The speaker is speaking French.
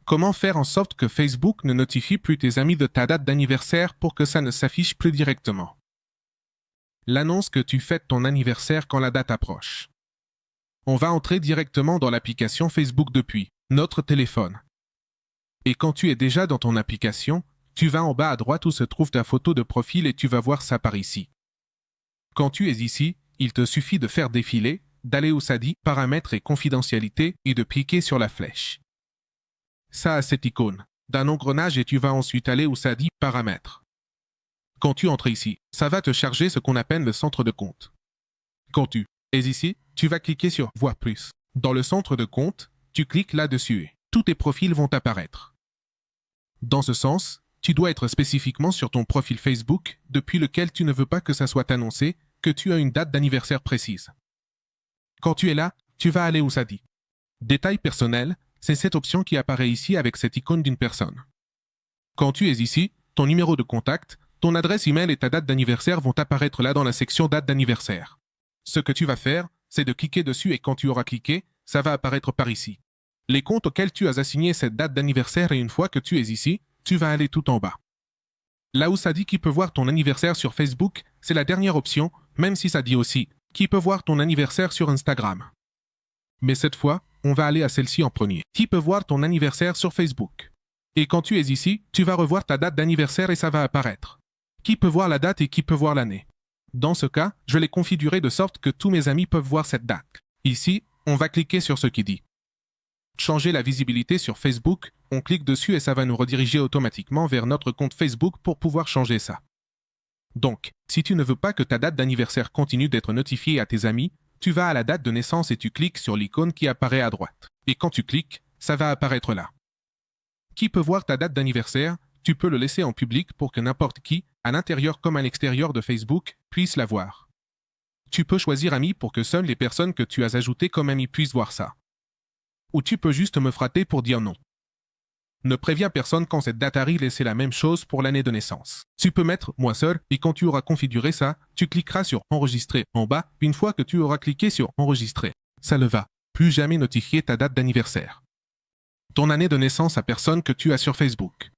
Comment faire en sorte que Facebook ne notifie plus tes amis de ta date d'anniversaire pour que ça ne s'affiche plus directement? L'annonce que tu fêtes ton anniversaire quand la date approche. On va entrer directement dans l'application Facebook depuis notre téléphone. Et quand tu es déjà dans ton application, tu vas en bas à droite où se trouve ta photo de profil et tu vas voir ça par ici. Quand tu es ici, il te suffit de faire défiler, d'aller où ça dit paramètres et confidentialité et de cliquer sur la flèche. Ça a cette icône d'un engrenage et tu vas ensuite aller où ça dit paramètres. Quand tu entres ici, ça va te charger ce qu'on appelle le centre de compte. Quand tu es ici, tu vas cliquer sur Voir plus. Dans le centre de compte, tu cliques là-dessus et tous tes profils vont apparaître. Dans ce sens, tu dois être spécifiquement sur ton profil Facebook depuis lequel tu ne veux pas que ça soit annoncé que tu as une date d'anniversaire précise. Quand tu es là, tu vas aller où ça dit Détails personnels, c'est cette option qui apparaît ici avec cette icône d'une personne. Quand tu es ici, ton numéro de contact, ton adresse email et ta date d'anniversaire vont apparaître là dans la section date d'anniversaire. Ce que tu vas faire, c'est de cliquer dessus et quand tu auras cliqué, ça va apparaître par ici. Les comptes auxquels tu as assigné cette date d'anniversaire et une fois que tu es ici, tu vas aller tout en bas. Là où ça dit qui peut voir ton anniversaire sur Facebook, c'est la dernière option, même si ça dit aussi qui peut voir ton anniversaire sur Instagram. Mais cette fois, on va aller à celle-ci en premier. Qui peut voir ton anniversaire sur Facebook? Et quand tu es ici, tu vas revoir ta date d'anniversaire et ça va apparaître. Qui peut voir la date et qui peut voir l'année? Dans ce cas, je l'ai configuré de sorte que tous mes amis peuvent voir cette date. Ici, on va cliquer sur ce qui dit changer la visibilité sur Facebook, on clique dessus et ça va nous rediriger automatiquement vers notre compte Facebook pour pouvoir changer ça. Donc, si tu ne veux pas que ta date d'anniversaire continue d'être notifiée à tes amis, tu vas à la date de naissance et tu cliques sur l'icône qui apparaît à droite. Et quand tu cliques, ça va apparaître là. Qui peut voir ta date d'anniversaire? Tu peux le laisser en public pour que n'importe qui, à l'intérieur comme à l'extérieur de Facebook, puisse la voir. Tu peux choisir amis pour que seules les personnes que tu as ajoutées comme amis puissent voir ça. Ou tu peux juste me frater pour dire non. Ne préviens personne quand cette date arrive et c'est la même chose pour l'année de naissance. Tu peux mettre « moi seul » et quand tu auras configuré ça, tu cliqueras sur « enregistrer » en bas. Une fois que tu auras cliqué sur « enregistrer », ça ne va plus jamais notifier ta date d'anniversaire. Ton année de naissance à personne que tu as sur Facebook.